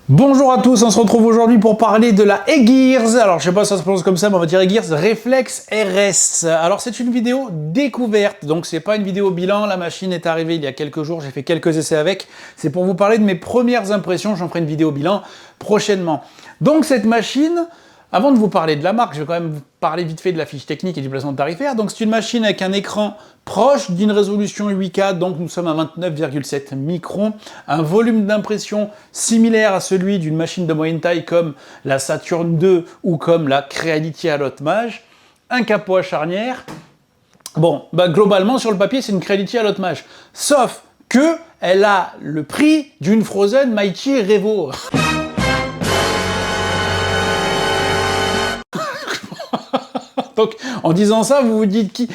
Bonjour à tous, on se retrouve aujourd'hui pour parler de la Aegirz. Alors je sais pas si ça se prononce comme ça, mais on va dire Aegirz Reflex RS. Alors c'est une vidéo découverte, donc c'est pas une vidéo bilan, la machine est arrivée il y a quelques jours, j'ai fait quelques essais avec. C'est pour vous parler de mes premières impressions, j'en ferai une vidéo bilan prochainement. Donc cette machine, avant de vous parler de la marque, je vais quand même vous parler vite fait de la fiche technique et du placement tarifaire. Donc c'est une machine avec un écran proche d'une résolution 8K, donc nous sommes à 29,7 microns, un volume d'impression similaire à celui d'une machine de moyenne taille comme la Saturn II ou comme la Creality Alloy Mage, un capot à charnière. Bon, globalement sur le papier c'est une Creality Alloy Mage, sauf que elle a le prix d'une Frozen Mighty Revo. Donc, en disant ça, vous vous dites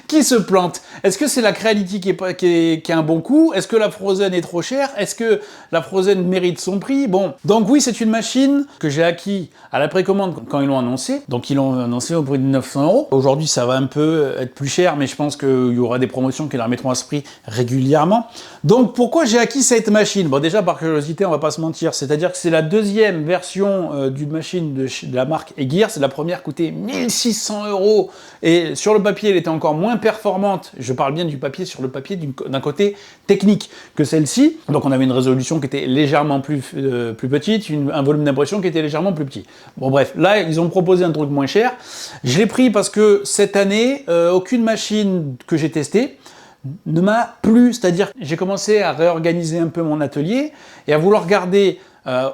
qui se plante? Est-ce que c'est la Creality qui a un bon coup? Est-ce que la Frozen est trop chère? Est-ce que la Frozen mérite son prix? Bon, donc oui, c'est une machine que j'ai acquis à la précommande quand ils l'ont annoncé. Donc ils l'ont annoncé au prix de 900 €. Aujourd'hui, ça va un peu être plus cher, mais je pense qu'il y aura des promotions qui la remettront à ce prix régulièrement. Donc pourquoi j'ai acquis cette machine? Bon, déjà par curiosité, on va pas se mentir, c'est-à-dire que c'est la deuxième version d'une machine de la marque Aegirz. La première coûtait 1600 € et sur le papier elle était encore moins performante, je parle bien du papier sur le papier d'un côté technique que celle-ci, donc on avait une résolution qui était légèrement plus petite, un volume d'impression qui était légèrement plus petit. Bon bref, là ils ont proposé un truc moins cher, je l'ai pris parce que cette année, aucune machine que j'ai testée ne m'a plu, c'est-à-dire que j'ai commencé à réorganiser un peu mon atelier et à vouloir garder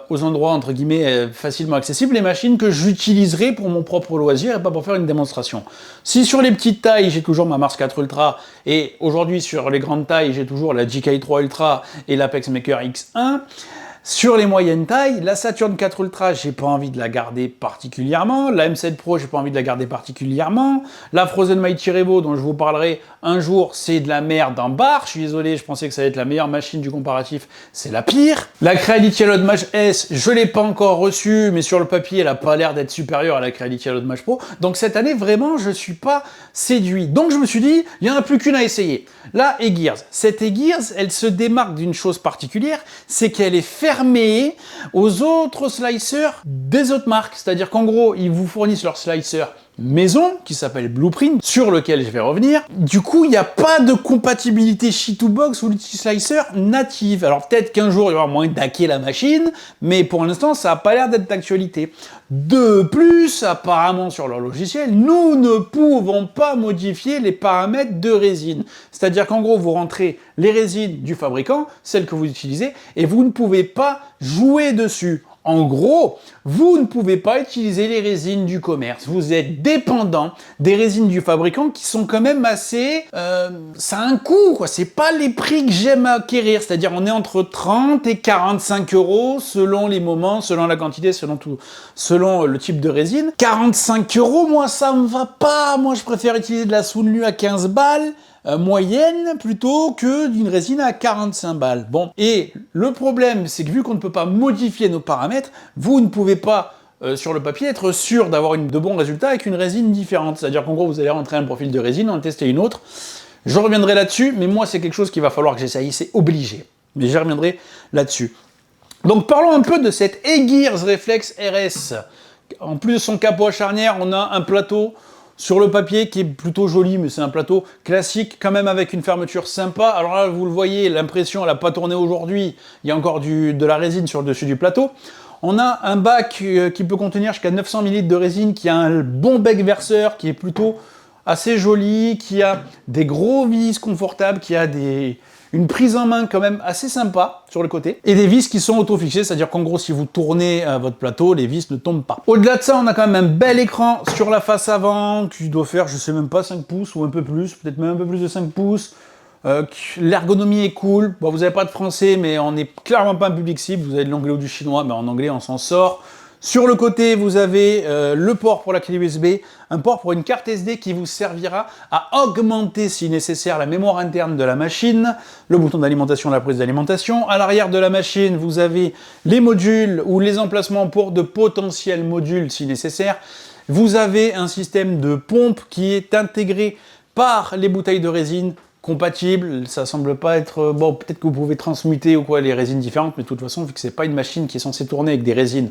aux endroits entre guillemets facilement accessibles les machines que j'utiliserai pour mon propre loisir et pas pour faire une démonstration. Si sur les petites tailles j'ai toujours ma Mars 4 Ultra et aujourd'hui sur les grandes tailles j'ai toujours la GK3 Ultra et l'Apex Maker X1, sur les moyennes tailles, la Saturn 4 Ultra, j'ai pas envie de la garder particulièrement. La M7 Pro, j'ai pas envie de la garder particulièrement. La Frozen Mighty Revo, dont je vous parlerai un jour, c'est de la merde en barre. Je suis désolé, je pensais que ça allait être la meilleure machine du comparatif. C'est la pire. La Creality Alloy Mage S, je l'ai pas encore reçue, mais sur le papier, elle a pas l'air d'être supérieure à la Creality Alloy Mage Pro. Donc cette année, vraiment, je suis pas séduit. Donc je me suis dit, il y en a plus qu'une à essayer. La Aegirz. Cette Aegirz, elle se démarque d'une chose particulière, c'est qu'elle est fermée aux autres slicers des autres marques. C'est-à-dire qu'en gros, ils vous fournissent leur slicer maison, qui s'appelle Blueprint, sur lequel je vais revenir. Du coup, il n'y a pas de compatibilité She2Box ou Multi-Slicer native. Alors peut-être qu'un jour, il y aura moyen d'hacker la machine, mais pour l'instant, ça n'a pas l'air d'être d'actualité. De plus, apparemment sur leur logiciel, nous ne pouvons pas modifier les paramètres de résine. C'est-à-dire qu'en gros, vous rentrez les résines du fabricant, celles que vous utilisez, et vous ne pouvez pas jouer dessus. En gros, vous ne pouvez pas utiliser les résines du commerce. Vous êtes dépendant des résines du fabricant qui sont quand même assez... ça a un coût, quoi. C'est pas les prix que j'aime acquérir. C'est-à-dire, on est entre 30 et 45 € selon les moments, selon la quantité, selon le type de résine. 45 €, moi, ça me va pas. Moi, je préfère utiliser de la Sunlu à 15 balles. Moyenne plutôt que d'une résine à 45 balles. Bon, et le problème, c'est que vu qu'on ne peut pas modifier nos paramètres, vous ne pouvez pas, sur le papier, être sûr d'avoir de bons résultats avec une résine différente. C'est-à-dire qu'en gros, vous allez rentrer un profil de résine, en tester une autre. Je reviendrai là-dessus, mais moi, c'est quelque chose qu'il va falloir que j'essaye, c'est obligé. Mais j'y reviendrai là-dessus. Donc parlons un peu de cette Aegirz Reflex RS. En plus de son capot à charnière, on a un plateau sur le papier qui est plutôt joli, mais c'est un plateau classique, quand même avec une fermeture sympa. Alors là, vous le voyez, l'impression, elle n'a pas tourné aujourd'hui. Il y a encore de la résine sur le dessus du plateau. On a un bac qui peut contenir jusqu'à 900 ml de résine, qui a un bon bec verseur, qui est plutôt assez joli, qui a des gros vis confortables, qui a une prise en main quand même assez sympa sur le côté, et des vis qui sont auto-fixées, c'est-à-dire qu'en gros, si vous tournez votre plateau, les vis ne tombent pas. Au-delà de ça, on a quand même un bel écran sur la face avant, qui doit faire, je sais même pas, 5 pouces ou un peu plus, peut-être même un peu plus de 5 pouces. L'ergonomie est cool. Bon, vous n'avez pas de français, mais on n'est clairement pas un public cible. Vous avez de l'anglais ou du chinois, mais en anglais, on s'en sort. Sur le côté, vous avez le port pour la clé USB, un port pour une carte SD qui vous servira à augmenter, si nécessaire, la mémoire interne de la machine, le bouton d'alimentation, la prise d'alimentation. À l'arrière de la machine, vous avez les modules ou les emplacements pour de potentiels modules, si nécessaire. Vous avez un système de pompe qui est intégré par les bouteilles de résine compatible, ça semble pas être... Bon, peut-être que vous pouvez transmuter ou quoi les résines différentes, mais de toute façon, vu que c'est pas une machine qui est censée tourner avec des résines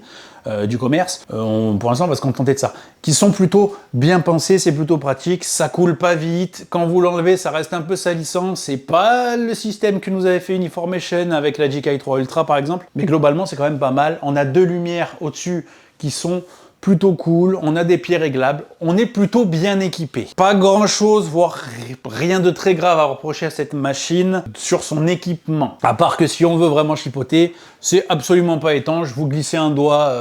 du commerce, pour l'instant, on va se contenter de ça. Qui sont plutôt bien pensées, c'est plutôt pratique, ça coule pas vite, quand vous l'enlevez, ça reste un peu salissant, c'est pas le système que nous avait fait Uniformation avec la GK 3 Ultra par exemple, mais globalement, c'est quand même pas mal. On a 2 lumières au-dessus qui sont plutôt cool, on a des pieds réglables, on est plutôt bien équipé. Pas grand chose, voire rien de très grave à reprocher à cette machine sur son équipement. À part que si on veut vraiment chipoter, c'est absolument pas étanche, vous glissez un doigt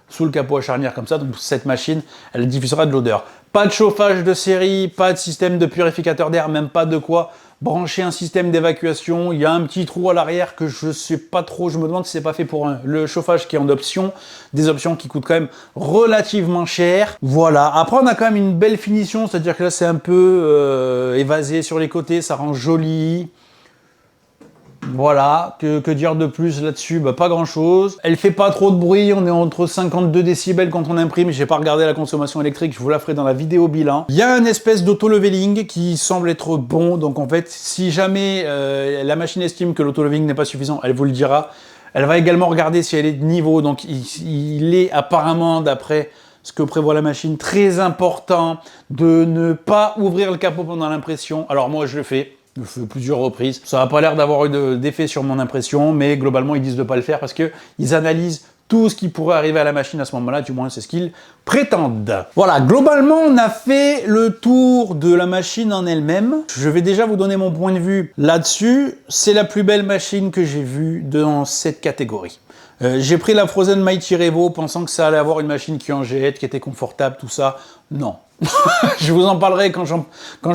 sous le capot à charnière comme ça, donc cette machine, elle diffusera de l'odeur. Pas de chauffage de série, pas de système de purificateur d'air, même pas de quoi brancher un système d'évacuation. Il y a un petit trou à l'arrière que je sais pas trop, je me demande si c'est pas fait pour le chauffage qui est en option, des options qui coûtent quand même relativement cher. Voilà, après on a quand même une belle finition, c'est-à-dire que là c'est un peu évasé sur les côtés, ça rend joli. Voilà, que dire de plus là-dessus? Bah, pas grand-chose. Elle fait pas trop de bruit, on est entre 52 décibels quand on imprime. J'ai pas regardé la consommation électrique, je vous la ferai dans la vidéo bilan. Il y a un espèce d'auto-leveling qui semble être bon, donc en fait, si jamais la machine estime que l'auto-leveling n'est pas suffisant, elle vous le dira. Elle va également regarder si elle est de niveau, donc il est apparemment, d'après ce que prévoit la machine, très important de ne pas ouvrir le capot pendant l'impression. Alors moi, je le fais. Je le fais plusieurs reprises. Ça n'a pas l'air d'avoir eu d'effet sur mon impression, mais globalement, ils disent de ne pas le faire parce qu'ils analysent tout ce qui pourrait arriver à la machine à ce moment-là, du moins c'est ce qu'ils prétendent. Voilà, globalement, on a fait le tour de la machine en elle-même. Je vais déjà vous donner mon point de vue là-dessus. C'est la plus belle machine que j'ai vue dans cette catégorie. J'ai pris la Frozen Mighty Revo pensant que ça allait avoir une machine qui en jette, qui était confortable, tout ça. Non. Je vous en parlerai quand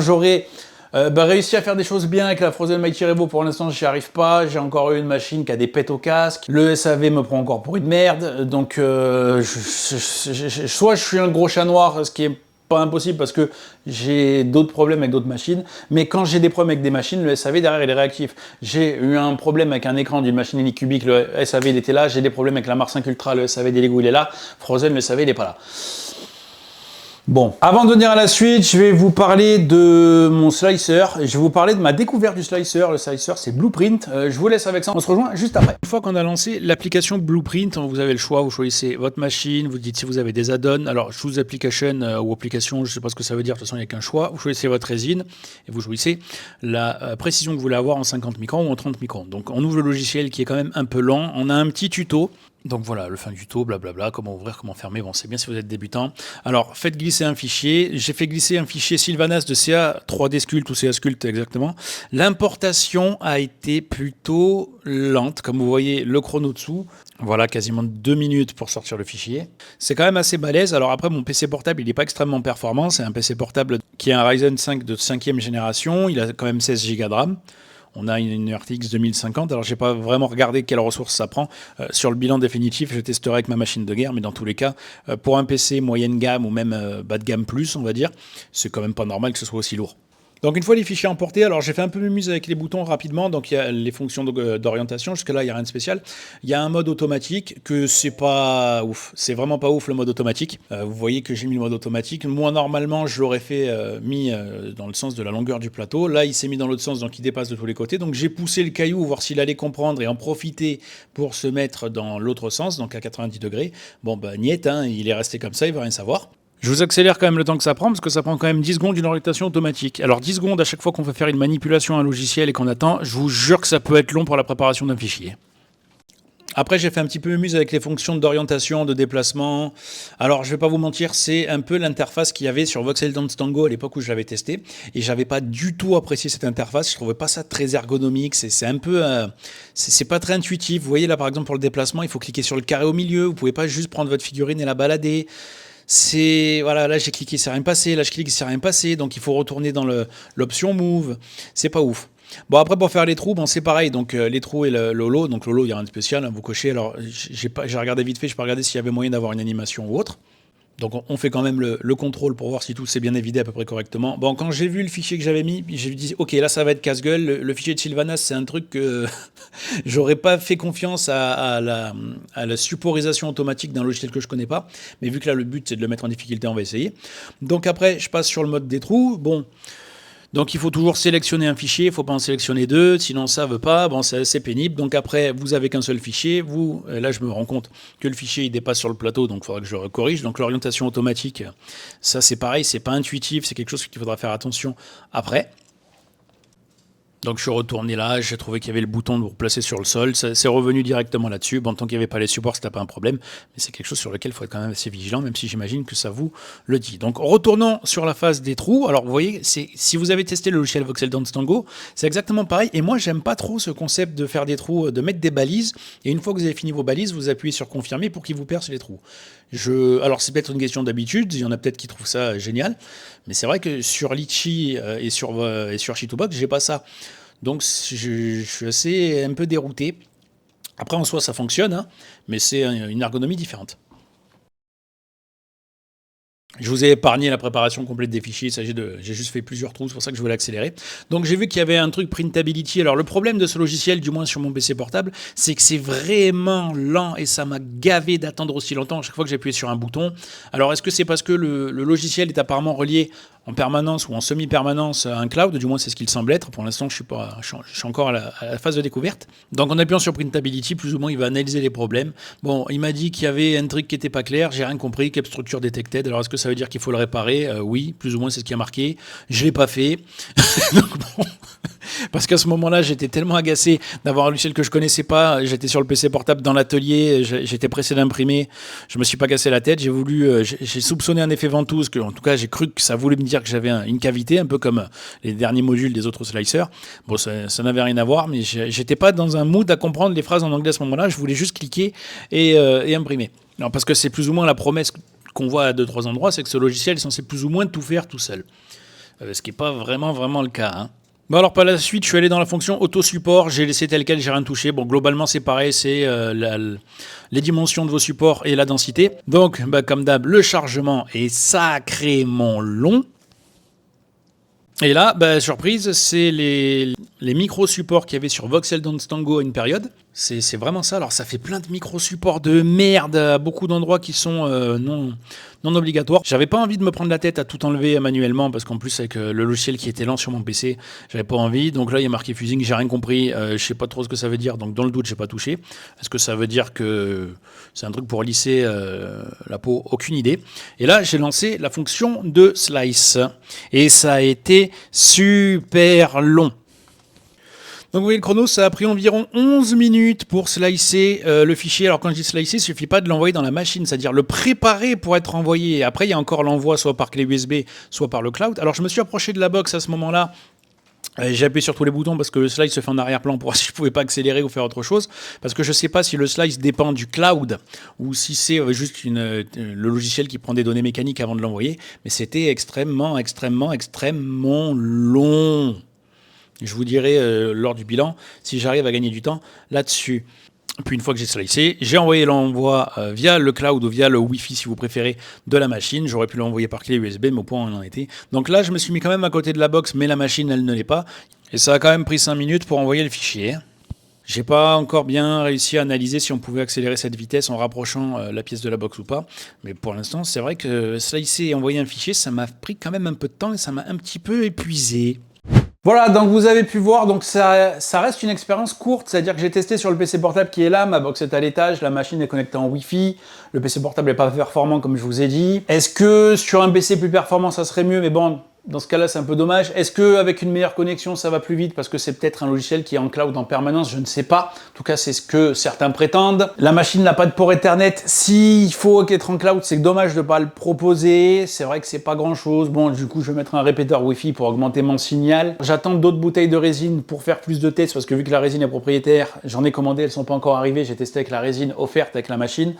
j'aurai... réussi à faire des choses bien avec la Frozen Mighty Revo, pour l'instant j'y arrive pas, j'ai encore eu une machine qui a des pètes au casque, le SAV me prend encore pour une merde, donc soit je suis un gros chat noir, ce qui est pas impossible parce que j'ai d'autres problèmes avec d'autres machines, mais quand j'ai des problèmes avec des machines, le SAV derrière il est réactif. J'ai eu un problème avec un écran d'une machine Anycubic, le SAV il était là, j'ai des problèmes avec la Mars 5 Ultra, le SAV des Lego il est là, Frozen le SAV il est pas là. Bon, avant de venir à la suite, je vais vous parler de mon slicer, et je vais vous parler de ma découverte du slicer. Le slicer, c'est Blueprint. Je vous laisse avec ça, on se rejoint juste après. Une fois qu'on a lancé l'application Blueprint, vous avez le choix, vous choisissez votre machine, vous dites si vous avez des add-ons. Alors, choose application ou application, je ne sais pas ce que ça veut dire, de toute façon, il n'y a qu'un choix. Vous choisissez votre résine, et vous choisissez la précision que vous voulez avoir en 50 microns ou en 30 microns. Donc, on ouvre le logiciel qui est quand même un peu lent. On a un petit tuto. Donc voilà, le fin du tuto, blablabla, comment ouvrir, comment fermer, bon c'est bien si vous êtes débutant. Alors faites glisser un fichier, j'ai fait glisser un fichier Sylvanas de CA 3D Sculpt ou CA Sculpt exactement. L'importation a été plutôt lente, comme vous voyez le chrono dessous. Voilà, quasiment 2 minutes pour sortir le fichier. C'est quand même assez balèze. Alors après, mon PC portable, il n'est pas extrêmement performant. C'est un PC portable qui a un Ryzen 5 de 5e génération. Il a quand même 16 Go de RAM. On a une RTX 2050, alors j'ai pas vraiment regardé quelles ressources ça prend. Sur le bilan définitif, je testerai avec ma machine de guerre, mais dans tous les cas, pour un PC moyenne gamme ou même bas de gamme plus, on va dire, c'est quand même pas normal que ce soit aussi lourd. Donc une fois les fichiers emportés, alors j'ai fait un peu muse avec les boutons rapidement, donc il y a les fonctions d'orientation, jusque là il n'y a rien de spécial. Il y a un mode automatique que c'est pas ouf, c'est vraiment pas ouf le mode automatique. Vous voyez que j'ai mis le mode automatique, moi normalement je l'aurais fait mis dans le sens de la longueur du plateau, là il s'est mis dans l'autre sens donc il dépasse de tous les côtés, donc j'ai poussé le caillou voir s'il allait comprendre et en profiter pour se mettre dans l'autre sens, donc à 90 degrés. Bon bah niet, hein, il est resté comme ça, il va rien savoir. Je vous accélère quand même le temps que ça prend, parce que ça prend quand même 10 secondes d'une orientation automatique. Alors 10 secondes à chaque fois qu'on veut faire une manipulation à un logiciel et qu'on attend, je vous jure que ça peut être long pour la préparation d'un fichier. Après, j'ai fait un petit peu muse avec les fonctions d'orientation, de déplacement. Alors, je vais pas vous mentir, c'est un peu l'interface qu'il y avait sur Voxel Dance Tango à l'époque où je l'avais testé. Et j'avais pas du tout apprécié cette interface. Je trouvais pas ça très ergonomique. C'est un peu... c'est pas très intuitif. Vous voyez là, par exemple, pour le déplacement, il faut cliquer sur le carré au milieu. Vous pouvez pas juste prendre votre figurine et la balader. C'est voilà, là j'ai cliqué, c'est rien passé, là je clique, c'est rien passé, donc il faut retourner dans l'option move, c'est pas ouf. Bon après pour faire les trous, bon c'est pareil, donc les trous et le Lolo, donc Lolo il y a rien de spécial, hein, vous cochez, alors j'ai regardé vite fait, je peux regarder s'il y avait moyen d'avoir une animation ou autre. Donc on fait quand même le contrôle pour voir si tout s'est bien évidé à peu près correctement. Bon, quand j'ai vu le fichier que j'avais mis, j'ai dit ok là ça va être casse-gueule. Le fichier de Sylvanas c'est un truc que j'aurais pas fait confiance à la supporisation automatique d'un logiciel que je connais pas. Mais vu que là le but c'est de le mettre en difficulté, on va essayer. Donc après je passe sur le mode des trous. Bon. Donc il faut toujours sélectionner un fichier, il ne faut pas en sélectionner deux, sinon ça ne veut pas, bon c'est assez pénible. Donc après, vous avez qu'un seul fichier, là je me rends compte que le fichier il dépasse sur le plateau, donc il faudra que je le corrige. Donc l'orientation automatique, ça c'est pareil, c'est pas intuitif, c'est quelque chose qu'il faudra faire attention après. Donc je suis retourné là, j'ai trouvé qu'il y avait le bouton pour placer sur le sol, c'est revenu directement là-dessus. Bon, tant qu'il n'y avait pas les supports, c'était pas un problème, mais c'est quelque chose sur lequel il faut être quand même assez vigilant, même si j'imagine que ça vous le dit. Donc retournons sur la phase des trous. Alors vous voyez, si vous avez testé le logiciel Voxel Dance Tango, c'est exactement pareil. Et moi, j'aime pas trop ce concept de faire des trous, de mettre des balises. Et une fois que vous avez fini vos balises, vous appuyez sur confirmer pour qu'il vous perce les trous. Alors c'est peut-être une question d'habitude, il y en a peut-être qui trouvent ça génial, mais c'est vrai que sur Litchi et sur Chitubox, j'ai pas ça. Donc je suis assez un peu dérouté. Après en soi ça fonctionne, hein, mais c'est une ergonomie différente. Je vous ai épargné la préparation complète des fichiers, j'ai juste fait plusieurs trous, c'est pour ça que je voulais accélérer. Donc j'ai vu qu'il y avait un truc printability. Alors le problème de ce logiciel, du moins sur mon PC portable, c'est que c'est vraiment lent et ça m'a gavé d'attendre aussi longtemps à chaque fois que j'appuyais sur un bouton. Alors est-ce que c'est parce que le logiciel est apparemment relié en permanence ou en semi-permanence à un cloud, du moins c'est ce qu'il semble être. Pour l'instant, je suis encore à la phase de découverte. Donc en appuyant sur Printability, plus ou moins, il va analyser les problèmes. Bon, il m'a dit qu'il y avait un truc qui n'était pas clair, j'ai rien compris, Cap Structure Detected. Alors est-ce que ça veut dire qu'il faut le réparer? Oui, plus ou moins c'est ce qui a marqué. Je ne l'ai pas fait. Donc bon... Parce qu'à ce moment-là, j'étais tellement agacé d'avoir un logiciel que je connaissais pas. J'étais sur le PC portable dans l'atelier, j'étais pressé d'imprimer. Je me suis pas cassé la tête. J'ai soupçonné un effet ventouse, en tout cas, j'ai cru que ça voulait me dire que j'avais une cavité, un peu comme les derniers modules des autres slicers. Bon, ça n'avait rien à voir, mais j'étais pas dans un mood à comprendre les phrases en anglais à ce moment-là. Je voulais juste cliquer et imprimer. Alors, parce que c'est plus ou moins la promesse qu'on voit à 2-3 endroits, c'est que ce logiciel est censé plus ou moins tout faire tout seul. Ce qui n'est pas vraiment le cas, hein. Bon alors par la suite, je suis allé dans la fonction auto-support, j'ai laissé tel quel, j'ai rien touché. Bon, globalement c'est pareil, c'est les dimensions de vos supports et la densité. Donc comme d'hab, le chargement est sacrément long. Et là, surprise, c'est les micro-supports qu'il y avait sur Voxel Dance Tango à une période. C'est vraiment ça. Alors ça fait plein de micro-supports de merde à beaucoup d'endroits qui sont non obligatoires. J'avais pas envie de me prendre la tête à tout enlever manuellement parce qu'en plus avec le logiciel qui était lent sur mon PC, j'avais pas envie. Donc là il y a marqué fusing, j'ai rien compris, je sais pas trop ce que ça veut dire. Donc dans le doute j'ai pas touché. Est-ce que ça veut dire que c'est un truc pour lisser la peau? Aucune idée. Et là j'ai lancé la fonction de slice et ça a été super long. Donc vous voyez le chrono, ça a pris environ 11 minutes pour slicer le fichier. Alors quand je dis slicer, il ne suffit pas de l'envoyer dans la machine, c'est-à-dire le préparer pour être envoyé. Et après, il y a encore l'envoi soit par clé USB, soit par le cloud. Alors je me suis approché de la box à ce moment-là. J'ai appuyé sur tous les boutons parce que le slice se fait en arrière-plan pour voir si je pouvais pas accélérer ou faire autre chose. Parce que je sais pas si le slice dépend du cloud ou si c'est juste le logiciel qui prend des données mécaniques avant de l'envoyer. Mais c'était extrêmement long. Je vous dirai lors du bilan si j'arrive à gagner du temps là-dessus. Puis une fois que j'ai slicé, j'ai envoyé l'envoi via le cloud ou via le Wi-Fi si vous préférez de la machine. J'aurais pu l'envoyer par clé USB, mais au point où on en était. Donc là, je me suis mis quand même à côté de la box, mais la machine, elle ne l'est pas. Et ça a quand même pris 5 minutes pour envoyer le fichier. J'ai pas encore bien réussi à analyser si on pouvait accélérer cette vitesse en rapprochant la pièce de la box ou pas. Mais pour l'instant, c'est vrai que slicer et envoyer un fichier, ça m'a pris quand même un peu de temps et ça m'a un petit peu épuisé. Voilà, donc vous avez pu voir, donc ça reste une expérience courte, c'est-à-dire que j'ai testé sur le PC portable qui est là, ma box est à l'étage, la machine est connectée en Wi-Fi, le PC portable n'est pas performant comme je vous ai dit. Est-ce que sur un PC plus performant ça serait mieux? Mais bon, dans ce cas-là c'est un peu dommage. Est-ce qu'avec une meilleure connexion ça va plus vite parce que c'est peut-être un logiciel qui est en cloud en permanence? Je ne sais pas. En tout cas c'est ce que certains prétendent. La machine n'a pas de port Ethernet. S'il faut être en cloud, c'est dommage de ne pas le proposer. C'est vrai que c'est pas grand-chose. Bon, du coup je vais mettre un répéteur Wi-Fi pour augmenter mon signal. J'attends d'autres bouteilles de résine pour faire plus de tests parce que vu que la résine est propriétaire, j'en ai commandé, elles sont pas encore arrivées. J'ai testé avec la résine offerte avec la machine.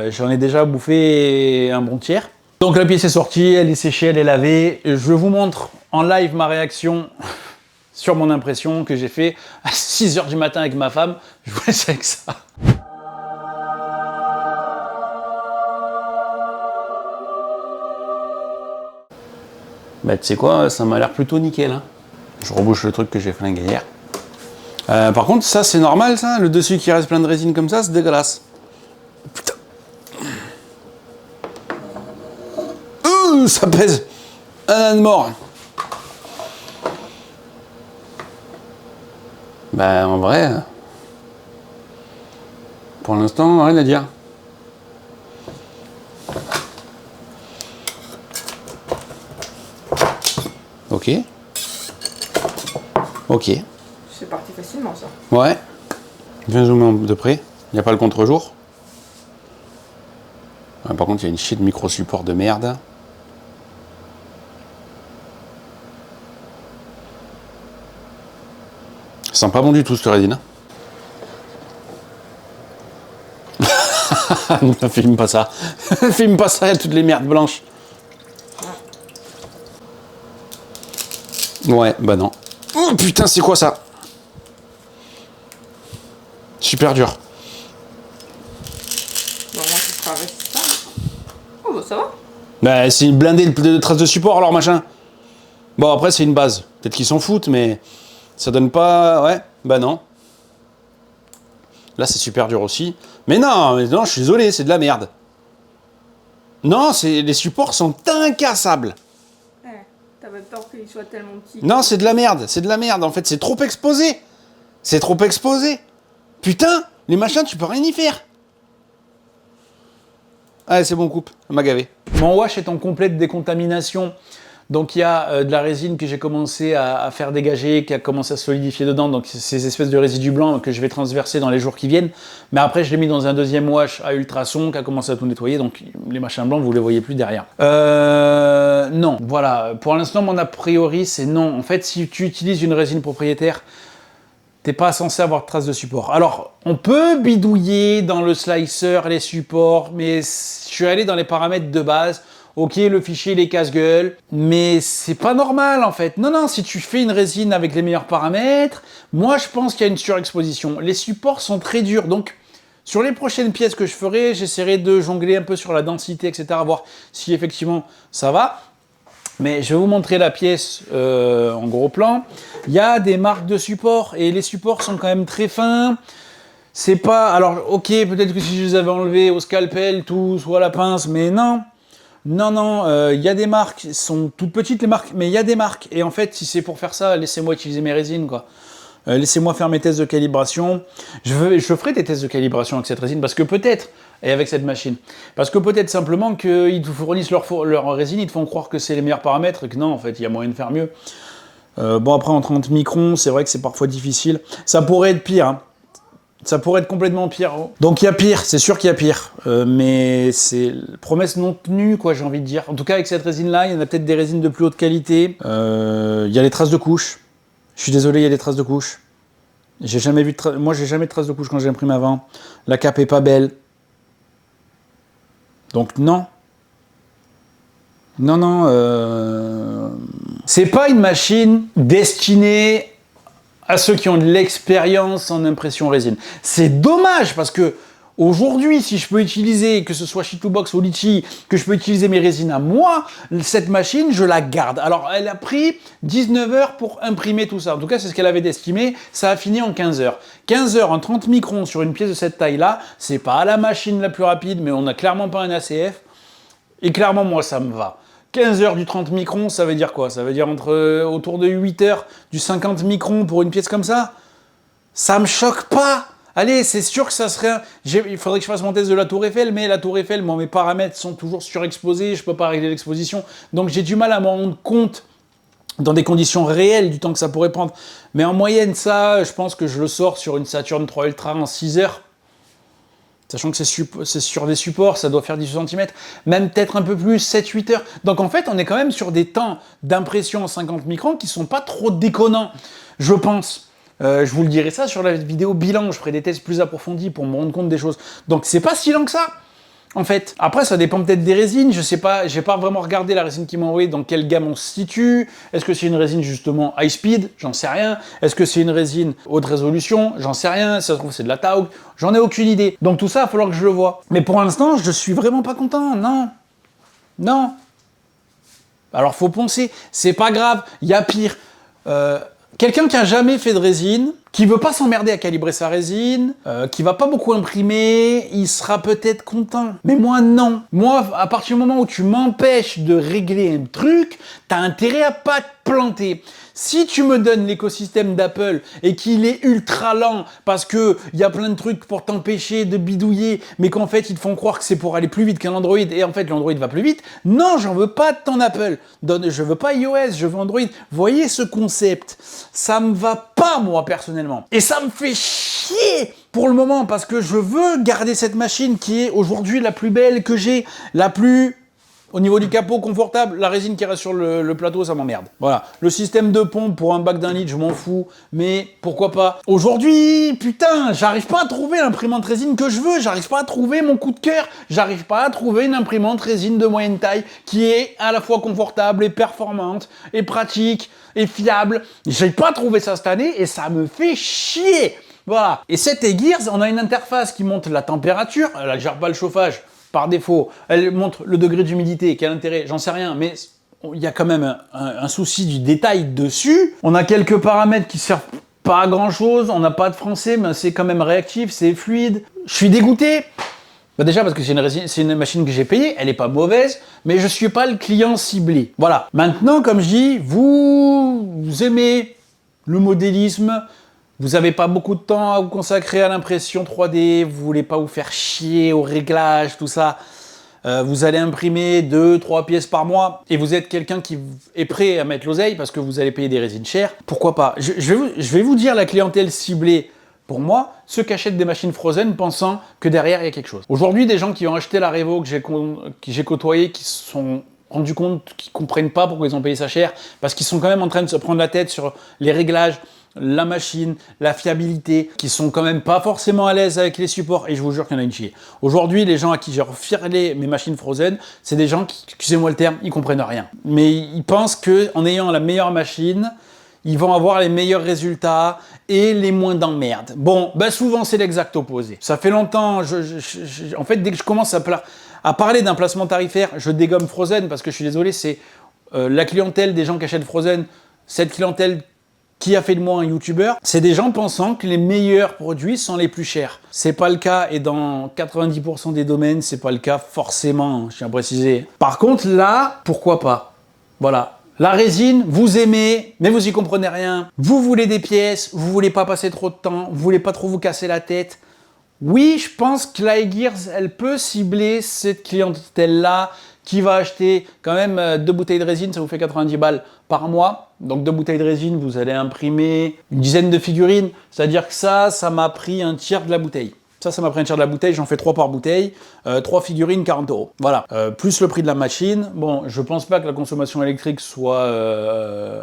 J'en ai déjà bouffé un bon tiers. Donc la pièce est sortie, elle est séchée, elle est lavée. Je vous montre en live ma réaction sur mon impression que j'ai fait à 6 h du matin avec ma femme. Je vous laisse avec ça. Bah tu sais quoi, ça m'a l'air plutôt nickel, hein. Je rebouche le truc que j'ai flingué hier. Par contre, ça c'est normal ça, le dessus qui reste plein de résine comme ça, c'est dégueulasse. Putain. Ça pèse un âne mort. Ben, en vrai, pour l'instant, rien à dire. Ok. Ok. C'est parti facilement, ça. Ouais. Viens zoomer de près. Il n'y a pas le contre-jour. Ouais, par contre, il y a une chier de micro-support de merde. Ça sent pas bon du tout, cette résine. Ne filme pas ça. Filme pas ça, il y a toutes les merdes blanches. Ouais, bah non. Oh putain, c'est quoi ça? Super dur. Normalement, ce sera résistant. Oh, bah ça va. Bah, c'est une blindée de traces de support, alors machin. Bon, après, c'est une base. Peut-être qu'ils s'en foutent, mais ça donne pas. Ouais, bah non. Là, c'est super dur aussi. Mais non, je suis désolé, c'est de la merde. Non, les supports sont incassables. Ouais, t'avais peur qu'il soit tellement petit. Non, c'est de la merde, en fait, c'est trop exposé. C'est trop exposé. Putain, les machins, tu peux rien y faire. Allez, c'est bon, coupe, ça m'a gavé. Mon wash est en complète décontamination. Donc il y a de la résine que j'ai commencé à faire dégager, qui a commencé à solidifier dedans, donc ces espèces de résidus blancs que je vais transverser dans les jours qui viennent. Mais après je l'ai mis dans un deuxième wash à ultrasons qui a commencé à tout nettoyer, donc les machins blancs vous les voyez plus derrière. Non, voilà, pour l'instant mon a priori c'est non. En fait si tu utilises une résine propriétaire, t'es pas censé avoir de traces de support. Alors, on peut bidouiller dans le slicer les supports, mais je suis allé dans les paramètres de base. Ok, le fichier, il est casse-gueule, mais c'est pas normal en fait. Non, si tu fais une résine avec les meilleurs paramètres, moi je pense qu'il y a une surexposition. Les supports sont très durs, donc sur les prochaines pièces que je ferai, j'essaierai de jongler un peu sur la densité, etc., voir si effectivement ça va. Mais je vais vous montrer la pièce en gros plan. Il y a des marques de support et les supports sont quand même très fins. C'est pas... Alors, ok, peut-être que si je les avais enlevés au scalpel, tous, ou à la pince, mais non. Non, il y a des marques, elles sont toutes petites les marques, mais il y a des marques. Et en fait, si c'est pour faire ça, laissez-moi utiliser mes résines, quoi. Laissez-moi faire mes tests de calibration. Je ferai des tests de calibration avec cette résine, parce que peut-être, et avec cette machine, parce que peut-être simplement qu'ils vous fournissent leur résine, ils te font croire que c'est les meilleurs paramètres, et que non, en fait, il y a moyen de faire mieux. Bon, après, en 30 microns, c'est vrai que c'est parfois difficile. Ça pourrait être pire, hein. Ça pourrait être complètement pire. Donc il y a pire, c'est sûr qu'il y a pire. Mais c'est promesse non tenue, quoi, j'ai envie de dire. En tout cas, avec cette résine-là, il y en a peut-être des résines de plus haute qualité. Il y a les traces de couches. Je suis désolé, il y a des traces de couches. J'ai jamais vu de moi, j'ai jamais de traces de couches quand j'imprime avant. La cape est pas belle. Donc non. Non. C'est pas une machine destinée à ceux qui ont de l'expérience en impression résine. C'est dommage parce que aujourd'hui, si je peux utiliser, que ce soit Shitubox ou Litchi, que je peux utiliser mes résines à moi, cette machine, je la garde. Alors, elle a pris 19 heures pour imprimer tout ça. En tout cas, c'est ce qu'elle avait estimé. Ça a fini en 15 heures. 15 heures en 30 microns sur une pièce de cette taille-là, c'est pas la machine la plus rapide, mais on n'a clairement pas un ACF. Et clairement, moi, ça me va. 15 heures du 30 microns, ça veut dire quoi? Ça veut dire autour de 8 heures du 50 microns pour une pièce comme ça? Ça me choque pas! Allez, c'est sûr que ça serait... Il faudrait que je fasse mon test de la Tour Eiffel, mais la Tour Eiffel, mes paramètres sont toujours surexposés, je peux pas régler l'exposition, donc j'ai du mal à me rendre compte dans des conditions réelles du temps que ça pourrait prendre. Mais en moyenne, ça, je pense que je le sors sur une Saturn 3 Ultra en 6 heures. Sachant que c'est sur des supports, ça doit faire 18 cm, même peut-être un peu plus, 7-8 heures. Donc en fait, on est quand même sur des temps d'impression en 50 microns qui sont pas trop déconnants, je pense. Je vous le dirai ça sur la vidéo bilan, je ferai des tests plus approfondis pour me rendre compte des choses. Donc c'est pas si lent que ça, en fait. Après, ça dépend peut-être des résines, je sais pas, j'ai pas vraiment regardé la résine qu'ils m'ont envoyée, dans quelle gamme on se situe. Est-ce que c'est une résine justement high speed? J'en sais rien. Est-ce que c'est une résine haute résolution? J'en sais rien. Si ça se trouve, c'est de la Taug. J'en ai aucune idée. Donc tout ça, il va falloir que je le voie. Mais pour l'instant, je suis vraiment pas content. Non. Alors faut poncer. C'est pas grave. Il y a pire. Quelqu'un qui a jamais fait de résine, qui veut pas s'emmerder à calibrer sa résine, qui va pas beaucoup imprimer, il sera peut-être content. Mais moi, non. Moi, à partir du moment où tu m'empêches de régler un truc, t'as intérêt à pas te planter. Si tu me donnes l'écosystème d'Apple et qu'il est ultra lent parce que il y a plein de trucs pour t'empêcher de bidouiller, mais qu'en fait ils te font croire que c'est pour aller plus vite qu'un Android et en fait l'Android va plus vite, non, j'en veux pas de ton Apple. Je veux pas iOS, je veux Android. Voyez ce concept, ça me va pas moi personnellement. Et ça me fait chier pour le moment parce que je veux garder cette machine qui est aujourd'hui la plus belle que j'ai, la plus... Au niveau du capot confortable, la résine qui reste sur le plateau, ça m'emmerde. Voilà. Le système de pompe pour un bac d'un litre, je m'en fous. Mais pourquoi pas. Aujourd'hui, putain, j'arrive pas à trouver l'imprimante résine que je veux. J'arrive pas à trouver mon coup de cœur. J'arrive pas à trouver une imprimante résine de moyenne taille qui est à la fois confortable et performante et pratique et fiable. J'ai pas trouvé ça cette année et ça me fait chier. Voilà. Et cette Gears, on a une interface qui monte la température. Elle gère pas le chauffage. Par défaut, elle montre le degré d'humidité, quel intérêt, j'en sais rien, mais il y a quand même un souci du détail dessus. On a quelques paramètres qui servent pas à grand chose, on n'a pas de français, mais c'est quand même réactif, c'est fluide. Je suis dégoûté. Bah déjà parce que c'est une machine que j'ai payée, elle est pas mauvaise, mais je suis pas le client ciblé. Voilà. Maintenant, comme je dis, vous aimez le modélisme, vous n'avez pas beaucoup de temps à vous consacrer à l'impression 3D, vous voulez pas vous faire chier au réglage, tout ça. Vous allez imprimer 2-3 pièces par mois et vous êtes quelqu'un qui est prêt à mettre l'oseille parce que vous allez payer des résines chères. Pourquoi pas? Je vais vous dire la clientèle ciblée. Pour moi, ceux qui achètent des machines Frozen pensant que derrière il y a quelque chose. Aujourd'hui, des gens qui ont acheté la Revo que j'ai côtoyé, qui se sont rendus compte qu'ils comprennent pas pourquoi ils ont payé ça cher, parce qu'ils sont quand même en train de se prendre la tête sur les réglages, la machine, la fiabilité, qui sont quand même pas forcément à l'aise avec les supports, et je vous jure qu'il y en a une chier. Aujourd'hui, les gens à qui j'ai refilé mes machines Frozen, c'est des gens qui, excusez-moi le terme, ils comprennent rien. Mais ils pensent qu'en ayant la meilleure machine, ils vont avoir les meilleurs résultats et les moins d'emmerdes. Bon, ben souvent c'est l'exact opposé. Ça fait longtemps, en fait, dès que je commence à parler d'un placement tarifaire, je dégomme Frozen, parce que je suis désolé, c'est la clientèle des gens qui achètent Frozen, cette clientèle qui a fait de moi un YouTuber, c'est des gens pensant que les meilleurs produits sont les plus chers. C'est pas le cas, et dans 90% des domaines, c'est pas le cas forcément, je tiens à préciser. Par contre, là, pourquoi pas? Voilà. La résine, vous aimez, mais vous y comprenez rien. Vous voulez des pièces, vous voulez pas passer trop de temps, vous voulez pas trop vous casser la tête. Oui, je pense que la Gears, elle peut cibler cette clientèle-là qui va acheter quand même 2 bouteilles de résine, ça vous fait 90 balles par mois. Donc 2 bouteilles de résine, vous allez imprimer une dizaine de figurines. C'est-à-dire que ça m'a pris un tiers de la bouteille. Ça m'a pris un tiers de la bouteille, j'en fais 3 par bouteille, 3 figurines, 40 €. Voilà, plus le prix de la machine. Bon, je pense pas que la consommation électrique soit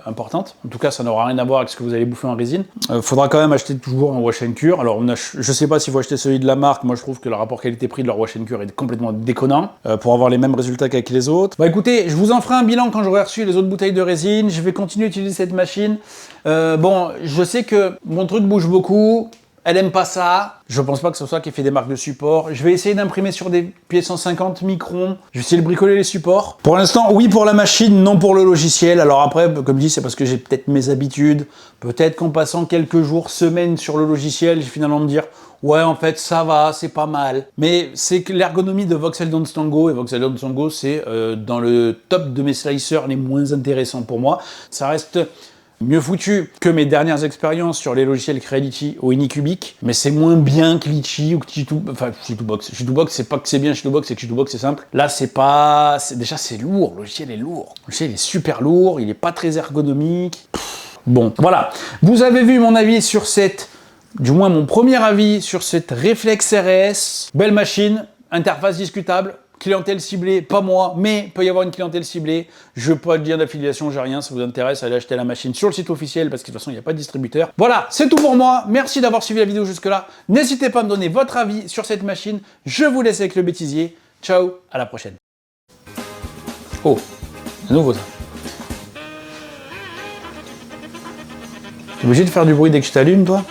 importante. En tout cas, ça n'aura rien à voir avec ce que vous allez bouffer en résine. Faudra quand même acheter toujours un wash and cure. Alors, je sais pas s'il faut acheter celui de la marque. Moi, je trouve que le rapport qualité-prix de leur wash and cure est complètement déconnant pour avoir les mêmes résultats qu'avec les autres. Bah écoutez, je vous en ferai un bilan quand j'aurai reçu les autres bouteilles de résine. Je vais continuer à utiliser cette machine. Bon, je sais que mon truc bouge beaucoup. Elle aime pas ça. Je pense pas que ce soit qui fait des marques de support. Je vais essayer d'imprimer sur des pièces 150 microns. Je vais essayer de bricoler les supports. Pour l'instant, oui pour la machine, non pour le logiciel. Alors après, comme je dis, c'est parce que j'ai peut-être mes habitudes. Peut-être qu'en passant quelques jours, semaines sur le logiciel, je vais finalement me dire ouais, en fait, ça va, c'est pas mal. Mais c'est que l'ergonomie de Voxel Dance Tango, et Voxel Dance Tango, c'est dans le top de mes slicers les moins intéressants pour moi. Ça reste mieux foutu que mes dernières expériences sur les logiciels Creality ou Anycubic, mais c'est moins bien que Litchi ou que Chitubox. Chitubox, c'est pas que c'est bien Chitubox, c'est que Chitubox c'est simple. Là, déjà c'est lourd, le logiciel est lourd. Le logiciel est super lourd, il est pas très ergonomique. Bon, voilà. Vous avez vu mon avis sur du moins mon premier avis sur cette Reflex RS. Belle machine, interface discutable. Clientèle ciblée, pas moi, mais il peut y avoir une clientèle ciblée. Je n'ai pas de lien d'affiliation, j'ai rien. Ça vous intéresse, allez acheter la machine sur le site officiel parce que de toute façon, il n'y a pas de distributeur. Voilà, c'est tout pour moi. Merci d'avoir suivi la vidéo jusque-là. N'hésitez pas à me donner votre avis sur cette machine. Je vous laisse avec le bêtisier. Ciao, à la prochaine. Oh, c'est nouveau ça. T'es obligé de faire du bruit dès que je t'allume, toi?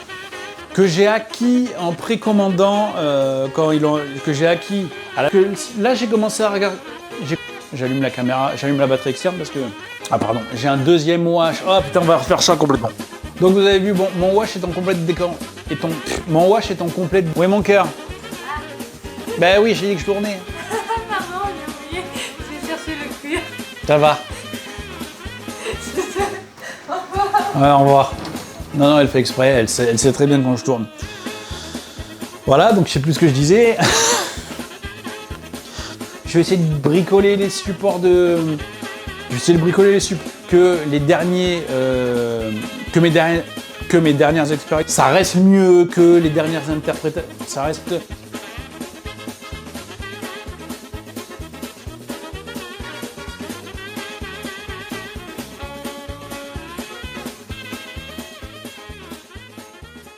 Que j'ai acquis en précommandant, que j'ai acquis. Là, j'ai commencé à regarder. J'allume la caméra, j'allume la batterie externe parce que. Ah, pardon, j'ai un deuxième wash. Oh putain, on va refaire ça complètement. Donc vous avez vu, bon, mon wash est en complète décor. Mon wash est en complète. Où est mon cœur? Ben oui, j'ai dit que je tournais. Pardon, j'ai oublié. J'ai cherché le cuir. Ça va. Ouais, au revoir. Non, non, elle fait exprès, elle sait très bien quand je tourne. Voilà, donc je sais plus ce que je disais. Je vais essayer de bricoler les supports de... Je vais essayer de bricoler les supports que les derniers... que mes dernières expériences. Ça reste mieux que les dernières interprétations. Ça reste...